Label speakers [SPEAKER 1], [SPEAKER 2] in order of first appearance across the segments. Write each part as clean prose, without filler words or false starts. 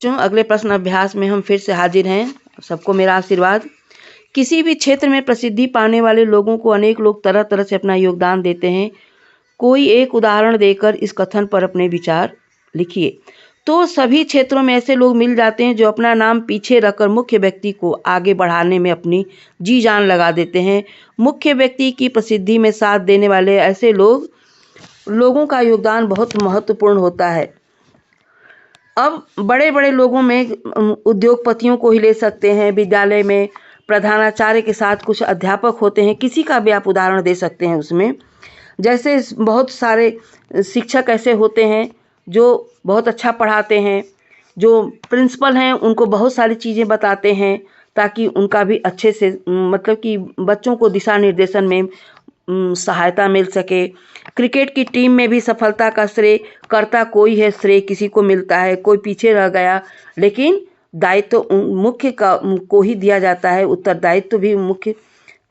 [SPEAKER 1] बच्चों, अगले प्रश्न अभ्यास में हम फिर से हाजिर हैं। सबको मेरा आशीर्वाद। किसी भी क्षेत्र में प्रसिद्धि पाने वाले लोगों को अनेक लोग तरह तरह से अपना योगदान देते हैं। कोई एक उदाहरण देकर इस कथन पर अपने विचार लिखिए। तो सभी क्षेत्रों में ऐसे लोग मिल जाते हैं जो अपना नाम पीछे रखकर मुख्य व्यक्ति को आगे बढ़ाने में अपनी जी जान लगा देते हैं। मुख्य व्यक्ति की प्रसिद्धि में साथ देने वाले ऐसे लोगों का योगदान बहुत महत्वपूर्ण होता है। अब बड़े बड़े लोगों में उद्योगपतियों को ही ले सकते हैं। विद्यालय में प्रधानाचार्य के साथ कुछ अध्यापक होते हैं, किसी का भी आप उदाहरण दे सकते हैं उसमें। जैसे बहुत सारे शिक्षक ऐसे होते हैं जो बहुत अच्छा पढ़ाते हैं, जो प्रिंसिपल हैं उनको बहुत सारी चीज़ें बताते हैं ताकि उनका भी अच्छे से मतलब कि बच्चों को दिशा निर्देशन में सहायता मिल सके। क्रिकेट की टीम में भी सफलता का श्रेय करता कोई है, श्रेय किसी को मिलता है, कोई पीछे रह गया, लेकिन दायित्व मुख्य को ही दिया जाता है। उत्तरदायित्व भी मुख्य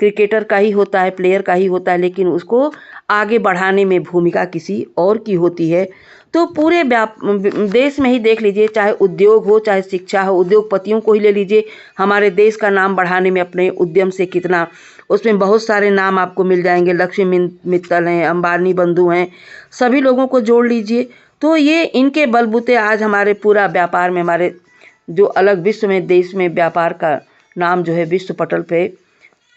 [SPEAKER 1] क्रिकेटर का ही होता है, प्लेयर का ही होता है, लेकिन उसको आगे बढ़ाने में भूमिका किसी और की होती है। तो पूरे देश में ही देख लीजिए, चाहे उद्योग हो चाहे शिक्षा हो, उद्योगपतियों को ही ले लीजिए, हमारे देश का नाम बढ़ाने में अपने उद्यम से कितना, उसमें बहुत सारे नाम आपको मिल जाएंगे। लक्ष्मी मित्तल हैं, अंबानी बंधु हैं, सभी लोगों को जोड़ लीजिए तो ये इनके बलबूते आज हमारे पूरा व्यापार में, हमारे जो अलग विश्व में देश में व्यापार का नाम जो है विश्व पटल पे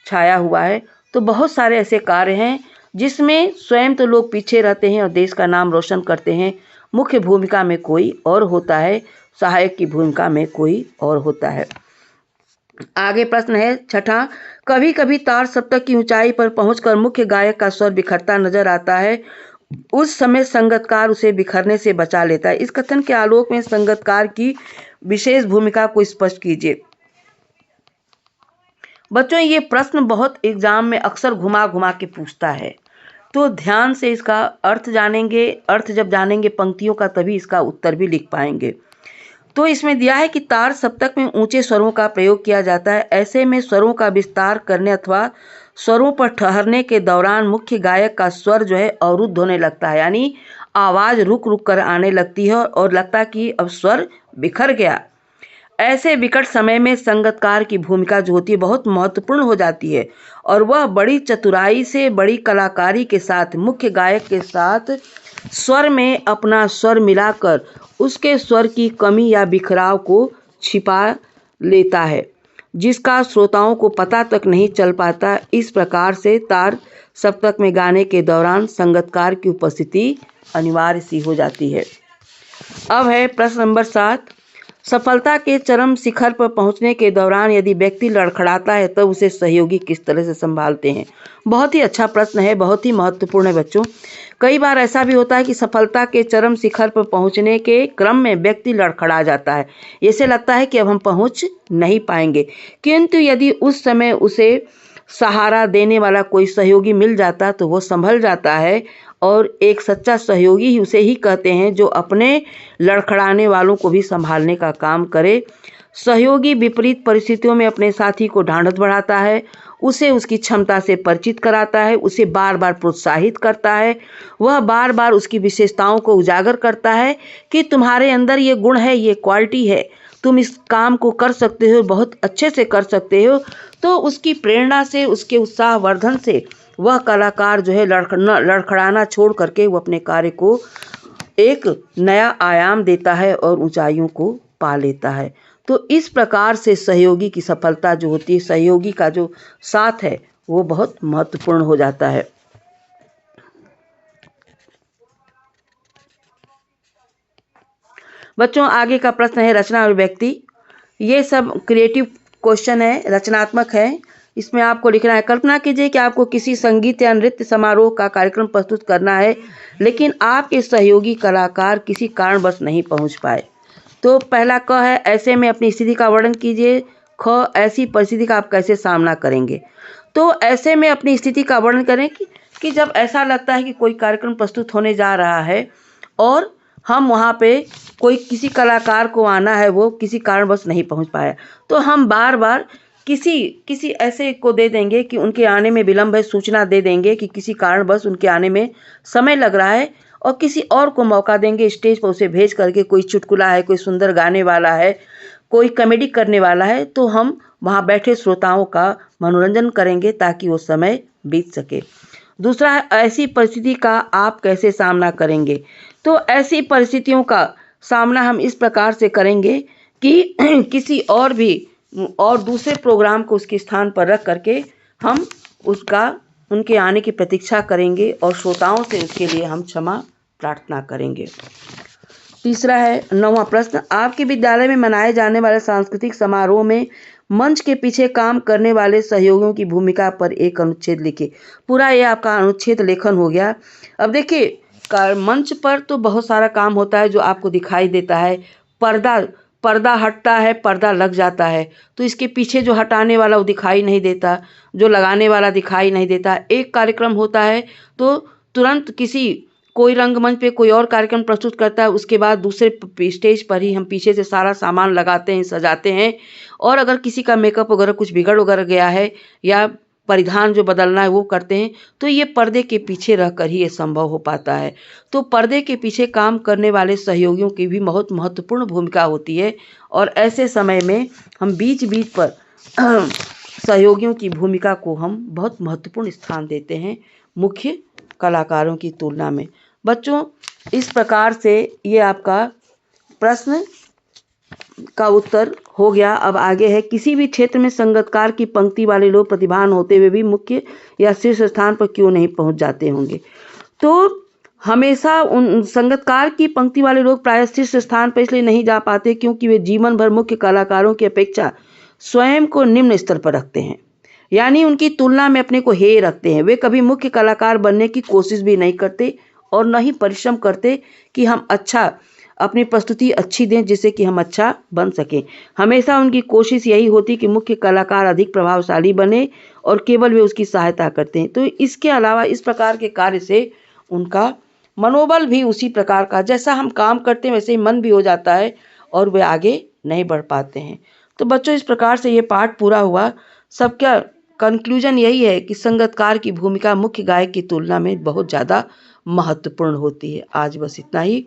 [SPEAKER 1] छाया हुआ है। तो बहुत सारे ऐसे कार्य हैं जिसमें स्वयं तो लोग पीछे रहते हैं और देश का नाम रोशन करते हैं। मुख्य भूमिका में कोई और होता है, सहायक की भूमिका में कोई और होता है। आगे प्रश्न है छठा, कभी कभी तार सप्तक की ऊंचाई पर पहुंचकर मुख्य गायक का स्वर बिखरता नजर आता है, उस समय संगतकार उसे बिखरने से बचा लेता है। इस कथन के आलोक में संगतकार की विशेष भूमिका को स्पष्ट कीजिए। बच्चों, ये प्रश्न बहुत एग्जाम में अक्सर घुमा घुमा के पूछता है, तो ध्यान से इसका अर्थ जानेंगे। अर्थ जब जानेंगे पंक्तियों का तभी इसका उत्तर भी लिख पाएंगे। तो इसमें दिया है कि तार सप्तक में ऊंचे स्वरों का प्रयोग किया जाता है। ऐसे में स्वरों का विस्तार करने अथवा स्वरों पर ठहरने के दौरान मुख्य गायक का स्वर जो है अवरुद्ध होने लगता है, यानी आवाज़ रुक रुक कर आने लगती है और लगता है कि अब स्वर बिखर गया। ऐसे विकट समय में संगतकार की भूमिका जो होती है बहुत महत्वपूर्ण हो जाती है और वह बड़ी चतुराई से, बड़ी कलाकारी के साथ मुख्य गायक के साथ स्वर में अपना स्वर मिलाकर उसके स्वर की कमी या बिखराव को छिपा लेता है, जिसका श्रोताओं को पता तक नहीं चल पाता। इस प्रकार से तार सप्तक में गाने के दौरान संगतकार की उपस्थिति अनिवार्य सी हो जाती है। अब है प्रश्न नंबर 7, सफलता के चरम शिखर पर पहुंचने के दौरान यदि व्यक्ति लड़खड़ाता है तब उसे सहयोगी किस तरह से संभालते हैं। बहुत ही अच्छा प्रश्न है, बहुत ही महत्वपूर्ण है बच्चों। कई बार ऐसा भी होता है कि सफलता के चरम शिखर पर पहुंचने के क्रम में व्यक्ति लड़खड़ा जाता है, ऐसे लगता है कि अब हम पहुंच नहीं पाएंगे, किंतु यदि उस समय उसे सहारा देने वाला कोई सहयोगी मिल जाता तो वो संभल जाता है। और एक सच्चा सहयोगी ही उसे ही कहते हैं जो अपने लड़खड़ाने वालों को भी संभालने का काम करे। सहयोगी विपरीत परिस्थितियों में अपने साथी को ढांढस बढ़ाता है, उसे उसकी क्षमता से परिचित कराता है, उसे बार बार प्रोत्साहित करता है, वह बार बार उसकी विशेषताओं को उजागर करता है कि तुम्हारे अंदर ये गुण है, ये क्वालिटी है, तुम इस काम को कर सकते हो, बहुत अच्छे से कर सकते हो। तो उसकी प्रेरणा से, उसके उत्साहवर्धन से वह कलाकार जो है लड़खड़ाना छोड़ करके वो अपने कार्य को एक नया आयाम देता है और ऊंचाइयों को पा लेता है। तो इस प्रकार से सहयोगी की सफलता जो होती है, सहयोगी का जो साथ है वो बहुत महत्वपूर्ण हो जाता है। बच्चों, आगे का प्रश्न है रचना और व्यक्ति। ये सब क्रिएटिव क्वेश्चन है, रचनात्मक है। इसमें आपको लिखना है, कल्पना कीजिए कि आपको किसी संगीत या नृत्य समारोह का कार्यक्रम प्रस्तुत करना है, लेकिन आपके सहयोगी कलाकार किसी कारणवश नहीं पहुंच पाए। तो पहला क है, ऐसे में अपनी स्थिति का वर्णन कीजिए। ख, ऐसी परिस्थिति का आप कैसे सामना करेंगे। तो ऐसे में अपनी स्थिति का वर्णन करें कि जब ऐसा लगता है कि कोई कार्यक्रम प्रस्तुत होने जा रहा है और हम वहाँ पे कोई किसी कलाकार को आना है, वो किसी कारणवश नहीं पहुँच पाया, तो हम बार बार किसी ऐसे को दे देंगे कि उनके आने में विलम्ब है, सूचना दे देंगे कि किसी कारणवश उनके आने में समय लग रहा है और किसी और को मौका देंगे स्टेज पर उसे भेज करके, कोई चुटकुला है, कोई सुंदर गाने वाला है, कोई कॉमेडी करने वाला है, तो हम वहाँ बैठे श्रोताओं का मनोरंजन करेंगे ताकि वो समय बीत सके। दूसरा है, ऐसी परिस्थिति का आप कैसे सामना करेंगे। तो ऐसी परिस्थितियों का सामना हम इस प्रकार से करेंगे कि किसी और दूसरे प्रोग्राम को उसके स्थान पर रख करके हम उनके आने की प्रतीक्षा करेंगे और श्रोताओं से उसके लिए हम क्षमा प्रार्थना करेंगे। तीसरा है 9वां प्रश्न, आपके विद्यालय में मनाए जाने वाले सांस्कृतिक समारोह में मंच के पीछे काम करने वाले सहयोगियों की भूमिका पर एक अनुच्छेद लिखिए। पूरा ये आपका अनुच्छेद लेखन हो गया। अब देखिए, मंच पर तो बहुत सारा काम होता है जो आपको दिखाई देता है। पर्दा हटता है, पर्दा लग जाता है, तो इसके पीछे जो हटाने वाला वो दिखाई नहीं देता, जो लगाने वाला दिखाई नहीं देता। एक कार्यक्रम होता है तो तुरंत कोई रंगमंच पे कोई और कार्यक्रम प्रस्तुत करता है, उसके बाद दूसरे स्टेज पर ही हम पीछे से सारा सामान लगाते हैं, सजाते हैं। और अगर किसी का मेकअप वगैरह कुछ बिगड़ वगैरह गया है या परिधान जो बदलना है वो करते हैं, तो ये पर्दे के पीछे रहकर ही ये संभव हो पाता है। तो पर्दे के पीछे काम करने वाले सहयोगियों की भी बहुत महत्वपूर्ण भूमिका होती है और ऐसे समय में हम बीच बीच पर सहयोगियों की भूमिका को हम बहुत महत्वपूर्ण स्थान देते हैं मुख्य कलाकारों की तुलना में। बच्चों, इस प्रकार से ये आपका प्रश्न का उत्तर हो गया। अब आगे है, किसी भी क्षेत्र में संगीतकार की पंक्ति वाले लोग प्रतिभावान होते हुए भी मुख्य या शीर्ष स्थान पर क्यों नहीं पहुंच जाते होंगे। तो हमेशा उन संगीतकार की पंक्ति वाले लोग प्रायः शीर्ष स्थान पर इसलिए नहीं जा पाते क्योंकि वे जीवन भर मुख्य कलाकारों की अपेक्षा स्वयं को निम्न स्तर पर रखते हैं, यानी उनकी तुलना में अपने को हेय रखते हैं। वे कभी मुख्य कलाकार बनने की कोशिश भी नहीं करते और न ही परिश्रम करते कि हम अपनी प्रस्तुति अच्छी दें जिससे कि हम अच्छा बन सकें। हमेशा उनकी कोशिश यही होती कि मुख्य कलाकार अधिक प्रभावशाली बने और केवल वे उसकी सहायता करते हैं। तो इसके अलावा इस प्रकार के कार्य से उनका मनोबल भी उसी प्रकार का, जैसा हम काम करते हैं वैसे ही मन भी हो जाता है और वे आगे नहीं बढ़ पाते हैं। तो बच्चों, इस प्रकार से ये पाठ पूरा हुआ। सबका कंक्लूजन यही है कि संगीतकार की भूमिका मुख्य गायक की तुलना में बहुत ज़्यादा महत्वपूर्ण होती है। आज बस इतना ही।